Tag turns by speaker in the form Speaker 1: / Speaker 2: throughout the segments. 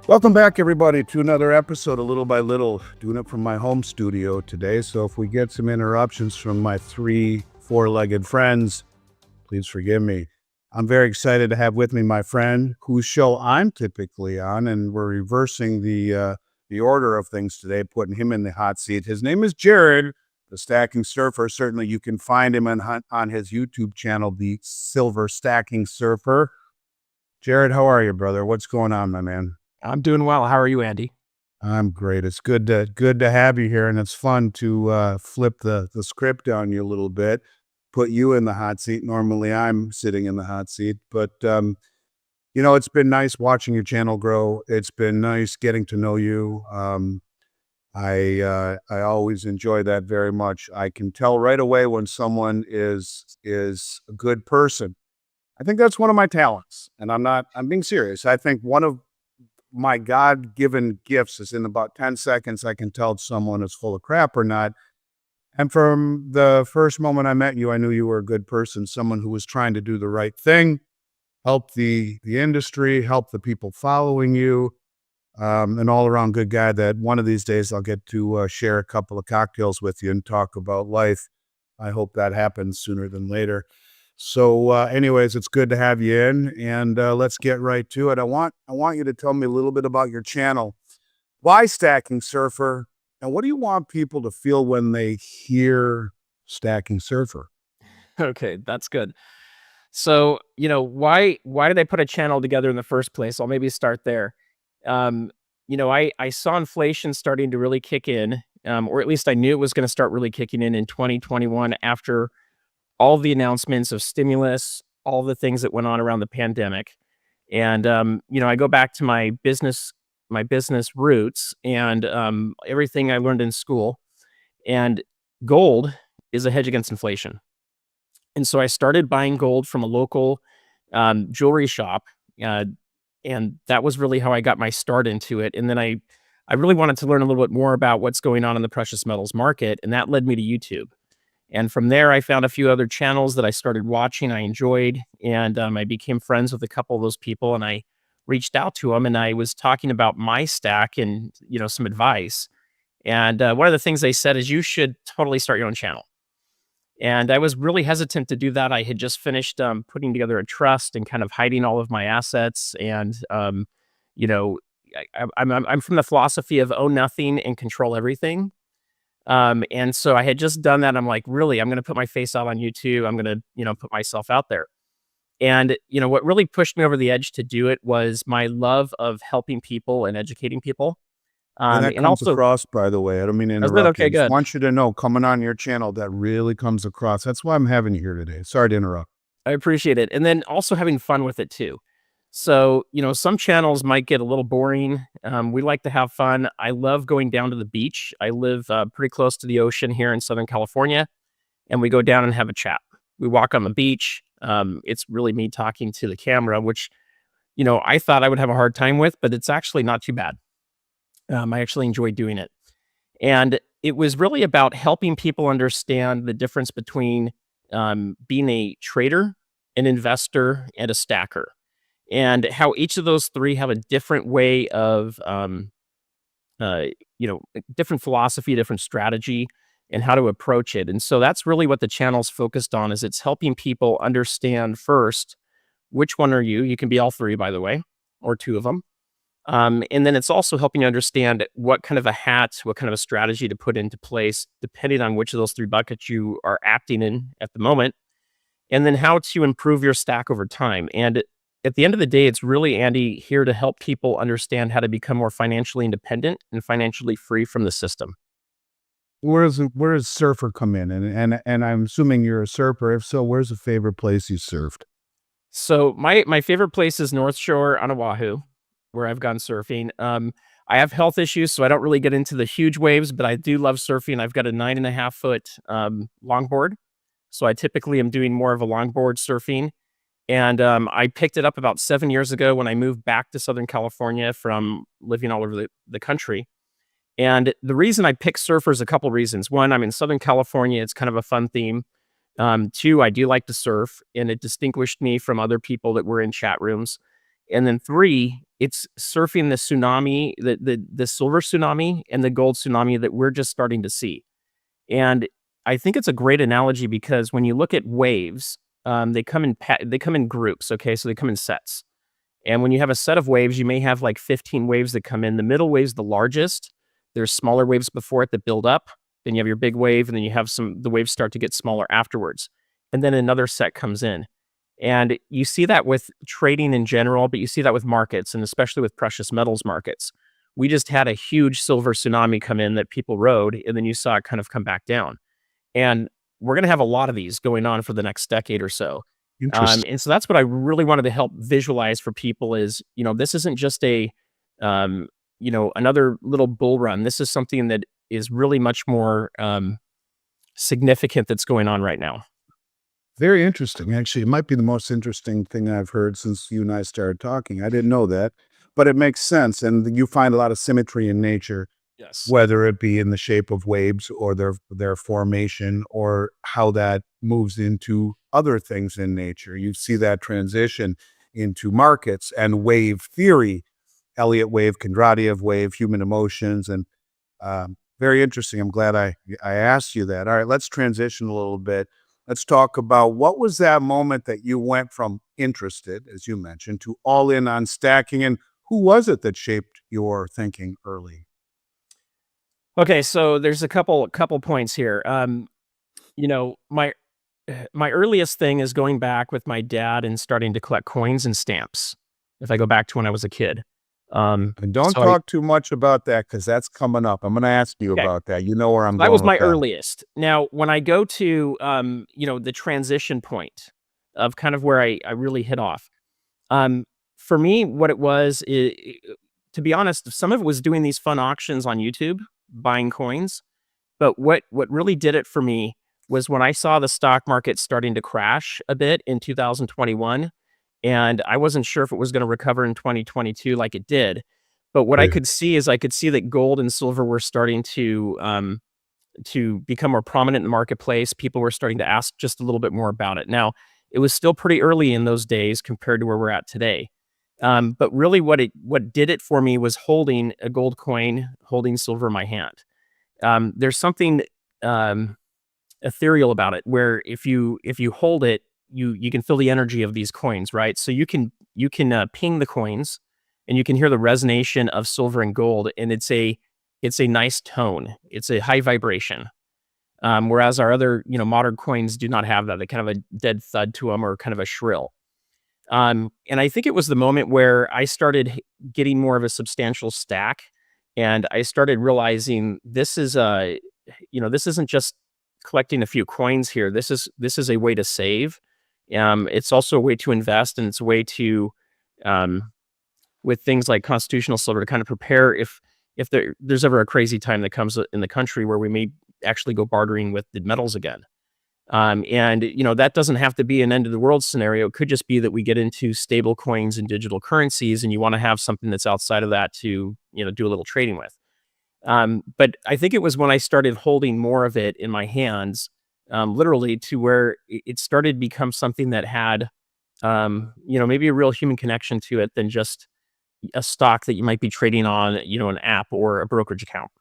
Speaker 1: Welcome back, everybody, to another episode of Little by Little, doing it from my home studio today. So if we get some interruptions from my three four-legged friends, please forgive me. I'm very excited to have with me my friend whose show I'm typically on, and we're reversing the order of things today, putting him in the hot seat. His name is Jared, the Stacking Surfer. Certainly you can find him on his YouTube channel, The Silver Stacking Surfer. Jared, how are you, brother? What's going on, my man?
Speaker 2: I'm doing well. How are you, Andy?
Speaker 1: I'm great. It's good to have you here, and it's fun to flip the script on you a little bit, put you in the hot seat. Normally, I'm sitting in the hot seat, but it's been nice watching your channel grow. It's been nice getting to know you. I always enjoy that very much. I can tell right away when someone is a good person. I think that's one of my talents, and I'm being serious. I think one of my God-given gifts is in about 10 seconds, I can tell if someone is full of crap or not. And from the first moment I met you, I knew you were a good person, someone who was trying to do the right thing, help the industry, help the people following you, an all-around good guy that one of these days I'll get to share a couple of cocktails with you and talk about life. I hope that happens sooner than later. So anyways, it's good to have you in, and let's get right to it. I want you to tell me a little bit about your channel. Why Stacking Surfer? And what do you want people to feel when they hear Stacking Surfer?
Speaker 2: Okay, that's good. So, why did I put a channel together in the first place? I'll maybe start there. I saw inflation starting to really kick in, or at least I knew it was going to start really kicking in 2021 after all the announcements of stimulus, all the things that went on around the pandemic. And I go back to my business roots and everything I learned in school. And gold is a hedge against inflation. And so I started buying gold from a local jewelry shop, uh, and that was really how I got my start into it. And then I really wanted to learn a little bit more about what's going on in the precious metals market, and that led me to YouTube. And from there, I found a few other channels that I started watching, I enjoyed, and I became friends with a couple of those people. And I reached out to them, and I was talking about my stack and some advice. And one of the things they said is you should totally start your own channel. And I was really hesitant to do that. I had just finished putting together a trust and kind of hiding all of my assets. And you know, I'm from the philosophy of own nothing and control everything. And so I had just done that. I'm like, really, I'm going to put my face out on YouTube. I'm going to put myself out there. And what really pushed me over the edge to do it was my love of helping people and educating people.
Speaker 1: And that
Speaker 2: And
Speaker 1: comes
Speaker 2: also,
Speaker 1: across, by the way. I don't mean to
Speaker 2: I was like,
Speaker 1: interrupt you. I
Speaker 2: okay,
Speaker 1: just
Speaker 2: good.
Speaker 1: want you to know, coming on your channel, that really comes across. That's why I'm having you here today. Sorry to interrupt.
Speaker 2: I appreciate it. And then also having fun with it too. So, some channels might get a little boring. We like to have fun. I love going down to the beach. I live pretty close to the ocean here in Southern California, and we go down and have a chat. We walk on the beach. It's really me talking to the camera, which, I thought I would have a hard time with, but it's actually not too bad. I actually enjoy doing it. And it was really about helping people understand the difference between being a trader, an investor, and a stacker, and how each of those three have a different way of, uh, different philosophy, different strategy, and how to approach it. And so that's really what the channel's focused on. Is it's helping people understand first which one are you. You can be all three, by the way, or two of them. And then it's also helping you understand what kind of a hat, what kind of a strategy to put into place, depending on which of those three buckets you are acting in at the moment, and then how to improve your stack over time. And at the end of the day, it's really, Andy, here to help people understand how to become more financially independent and financially free from the system.
Speaker 1: Where does surfer come in? And I'm assuming you're a surfer. If so, where's the favorite place you surfed?
Speaker 2: So my favorite place is North Shore on Oahu, where I've gone surfing. I have health issues, so I don't really get into the huge waves, but I do love surfing. I've got a 9.5 foot longboard, so I typically am doing more of a longboard surfing. And I picked it up about 7 years ago when I moved back to Southern California from living all over the country. And the reason I picked surfers, a couple reasons. One, I'm in Southern California. It's kind of a fun theme. Two, I do like to surf, and it distinguished me from other people that were in chat rooms. And then three, it's surfing the tsunami, the silver tsunami and the gold tsunami that we're just starting to see. And I think it's a great analogy because when you look at waves, they come in groups. Okay, so they come in sets. And when you have a set of waves, you may have like 15 waves that come in. The middle wave's the largest. There's smaller waves before it that build up. Then you have your big wave, and then you have the waves start to get smaller afterwards. And then another set comes in. And you see that with trading in general, but you see that with markets, and especially with precious metals markets. We just had a huge silver tsunami come in that people rode, and then you saw it kind of come back down. And we're going to have a lot of these going on for the next decade or so.
Speaker 1: Interesting.
Speaker 2: And so that's what I really wanted to help visualize for people is, this isn't just another little bull run. This is something that is really much more significant that's going on right now.
Speaker 1: Very interesting. Actually, it might be the most interesting thing I've heard since you and I started talking. I didn't know that, but it makes sense. And you find a lot of symmetry in nature,
Speaker 2: Yes.
Speaker 1: whether it be in the shape of waves or their formation or how that moves into other things in nature. You see that transition into markets and wave theory, Elliott wave, Kondratiev wave, human emotions, and very interesting. I'm glad I asked you that. All right, let's transition a little bit. Let's talk about what was that moment that you went from interested, as you mentioned, to all in on stacking, and who was it that shaped your thinking early?
Speaker 2: Okay, so there's a couple points here. My my earliest thing is going back with my dad and starting to collect coins and stamps. If I go back to when I was a kid,
Speaker 1: And don't
Speaker 2: so I
Speaker 1: talk too much about that because that's coming up. I'm going to ask you
Speaker 2: okay,
Speaker 1: about that. You know where I'm
Speaker 2: that was
Speaker 1: going with
Speaker 2: my
Speaker 1: that.
Speaker 2: earliest. Now, when I go to the transition point of kind of where I really hit off. Um, for me, what it was, to be honest, some of it was doing these fun auctions on YouTube, buying coins. But what really did it for me was when I saw the stock market starting to crash a bit in 2021, and I wasn't sure if it was going to recover in 2022 like it did. But what I
Speaker 1: Yeah.
Speaker 2: could see is I could see that gold and silver were starting to become more prominent in the marketplace. People were starting to ask just a little bit more about it. Now, it was still pretty early in those days compared to where we're at today. But really, what did it for me was holding a gold coin, holding silver in my hand. There's something um, ethereal about it, where if you hold it, you can feel the energy of these coins, right? So you can ping the coins, and you can hear the resonation of silver and gold, and it's a nice tone. It's a high vibration. Whereas our other modern coins do not have that. They kind of a dead thud to them, or kind of a shrill. And I think it was the moment where I started getting more of a substantial stack, and I started realizing this isn't just collecting a few coins here. This is a way to save. It's also a way to invest, and it's a way to, um, with things like constitutional silver, to kind of prepare if there's ever a crazy time that comes in the country where we may actually go bartering with the metals again. And that doesn't have to be an end of the world scenario. It could just be that we get into stable coins and digital currencies, and you want to have something that's outside of that to do a little trading with. But I think it was when I started holding more of it in my hands, literally, to where it started to become something that had maybe a real human connection to it than just a stock that you might be trading on an app or a brokerage account.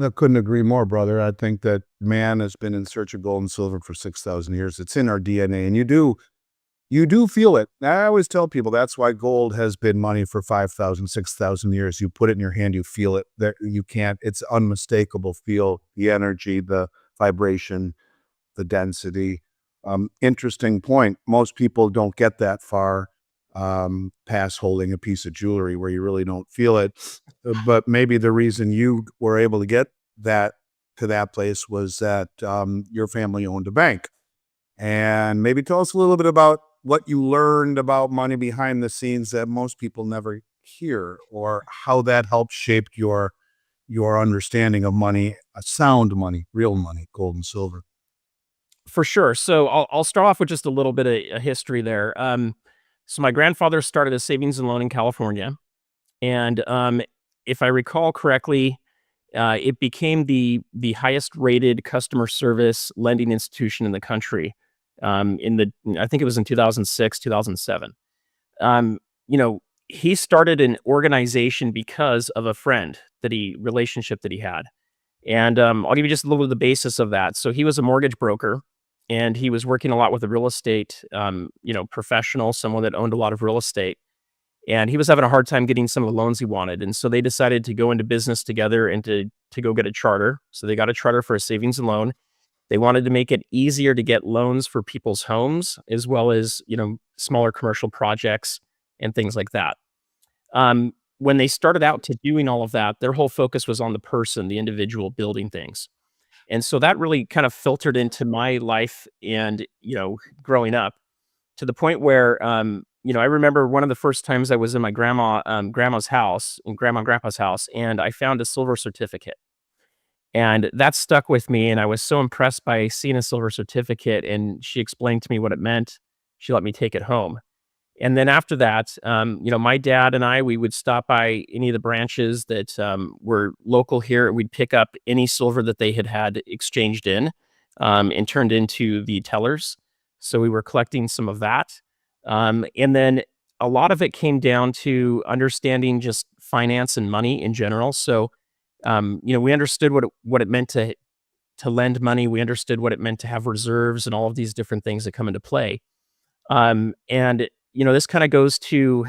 Speaker 1: I couldn't agree more, brother. I think that man has been in search of gold and silver for 6,000 years. It's in our DNA, and you do feel it. I always tell people that's why gold has been money for 5,000, 6,000 years. You put it in your hand, you feel it. There, you can't. It's unmistakable. Feel the energy, the vibration, the density. Interesting point. Most people don't get that far past holding a piece of jewelry where you really don't feel it. But maybe the reason you were able to get that to that place was that your family owned a bank. And maybe tell us a little bit about what you learned about money behind the scenes that most people never hear, or how that helped shape your understanding of money, sound money, real money, gold and silver.
Speaker 2: For sure. So I'll start off with just a little bit of a history there. So my grandfather started a savings and loan in California, and if I recall correctly, it became the highest rated customer service lending institution in the country. In the I think it was in 2006, 2007. Um, you know, he started an organization because of a friend relationship that he had. And I'll give you just a little of the basis of that. So he was a mortgage broker, and he was working a lot with a real estate, professional, someone that owned a lot of real estate. And he was having a hard time getting some of the loans he wanted. And so they decided to go into business together and to go get a charter. So they got a charter for a savings and loan. They wanted to make it easier to get loans for people's homes, as well as, smaller commercial projects and things like that. When they started out to doing all of that, their whole focus was on the person, the individual building things. And so that really kind of filtered into my life and, growing up, to the point where, I remember one of the first times I was in my grandma's house, in grandma and grandpa's house, and I found a silver certificate. And that stuck with me, and I was so impressed by seeing a silver certificate, and she explained to me what it meant. She let me take it home. And then after that, my dad and we would stop by any of the branches that were local here. We'd pick up any silver that they had exchanged in and turned into the tellers. So we were collecting some of that. And then a lot of it came down to understanding just finance and money in general. So, we understood what it meant to lend money. We understood what it meant to have reserves and all of these different things that come into play. And this kind of goes to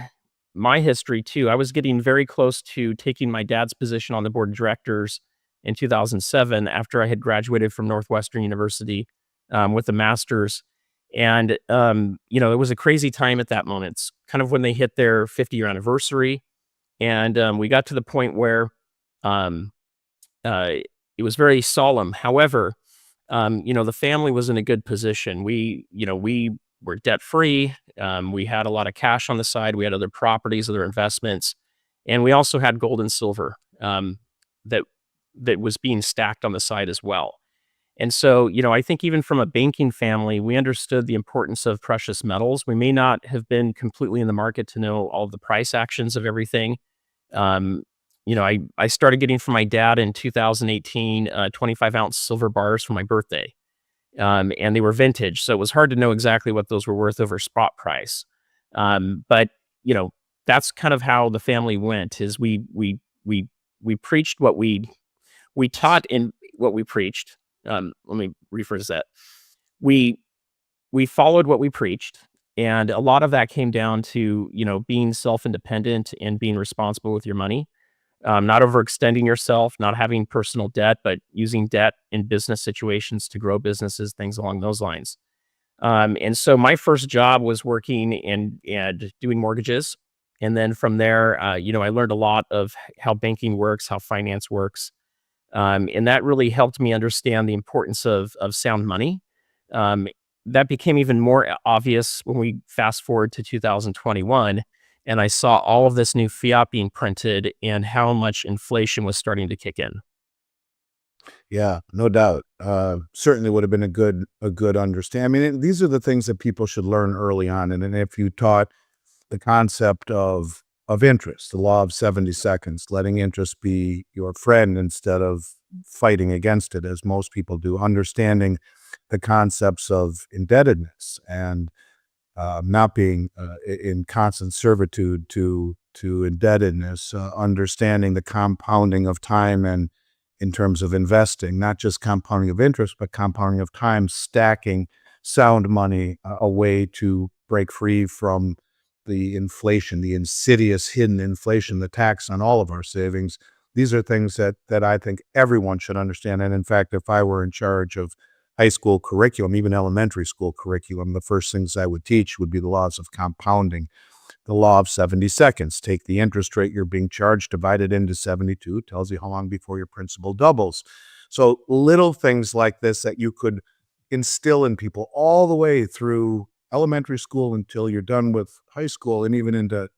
Speaker 2: my history too. I was getting very close to taking my dad's position on the board of directors in 2007 after I had graduated from Northwestern University with a master's. And, it was a crazy time at that moment. It's kind of when they hit their 50-year anniversary. And we got to the point where it was very solemn. However, the family was in a good position. We were debt free. We had a lot of cash on the side. We had other properties, other investments, and we also had gold and silver that was being stacked on the side as well. And so, I think even from a banking family, we understood the importance of precious metals. We may not have been completely in the market to know all of the price actions of everything. I started getting from my dad in 2018 25-ounce silver bars for my birthday. And they were vintage, so it was hard to know exactly what those were worth over spot price. But that's kind of how the family went. Is we preached what we taught in what we preached. Let me rephrase that. We followed what we preached, and a lot of that came down to being self-independent and being responsible with your money. Not overextending yourself, not having personal debt, but using debt in business situations to grow businesses, things along those lines. And so my first job was working and doing mortgages. And then from there, I learned a lot of how banking works, how finance works. And that really helped me understand the importance of sound money. That became even more obvious when we fast forward to 2021. And I saw all of this new fiat being printed and how much inflation was starting to kick in.
Speaker 1: Yeah, no doubt. Certainly would have been a good understanding. I mean, these are the things that people should learn early on. And then if you taught the concept of interest, the law of 70 seconds, letting interest be your friend instead of fighting against it, as most people do, understanding the concepts of indebtedness and not being in constant servitude to indebtedness, understanding the compounding of time and in terms of investing, not just compounding of interest, but compounding of time, stacking sound money, a way to break free from the inflation, the insidious hidden inflation, the tax on all of our savings. These are things that I think everyone should understand. And in fact, if I were in charge of high school curriculum, even elementary school curriculum, the first things I would teach would be the laws of compounding. The law of 70 seconds. Take the interest rate you're being charged, divide it into 72, tells you how long before your principal doubles. So little things like this that you could instill in people all the way through elementary school until you're done with high school and even into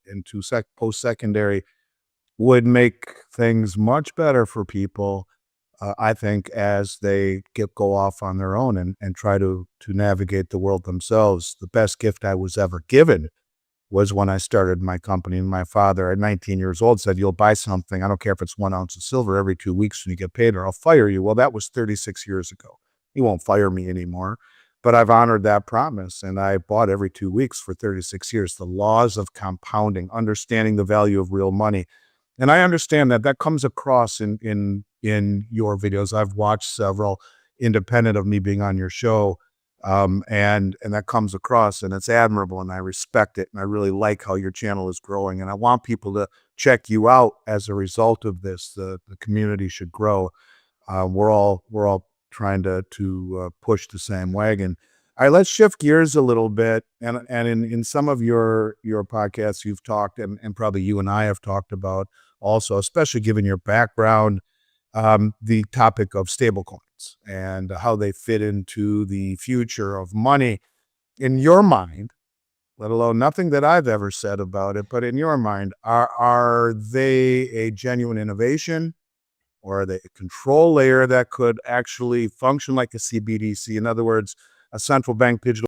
Speaker 1: post-secondary would make things much better for people, I think, as they go off on their own and try to navigate the world themselves. The best gift I was ever given was when I started my company, and my father at 19 years old said, "You'll buy something, I don't care if it's 1 ounce of silver every 2 weeks when you get paid or I'll fire you." Well, that was 36 years ago. He won't fire me anymore. but I've honored that promise, and I bought every 2 weeks for 36 years. The laws of compounding, understanding the value of real money. And I understand that that comes across in your videos. I've watched several independent of me being on your show. And that comes across, and it's admirable, and I respect it, and I really like how your channel is growing, and I want people to check you out as a result of this. The community should grow. We're all trying to push the same wagon. All right, let's shift gears a little bit. And in some of your podcasts, you've talked, and probably you and I have talked about also, especially given your background, the topic of stablecoins and how they fit into the future of money in your mind, let alone nothing that I've ever said about it, but in your mind, are they a genuine innovation, or are they a control layer that could actually function like a CBDC? In other words, a central bank digital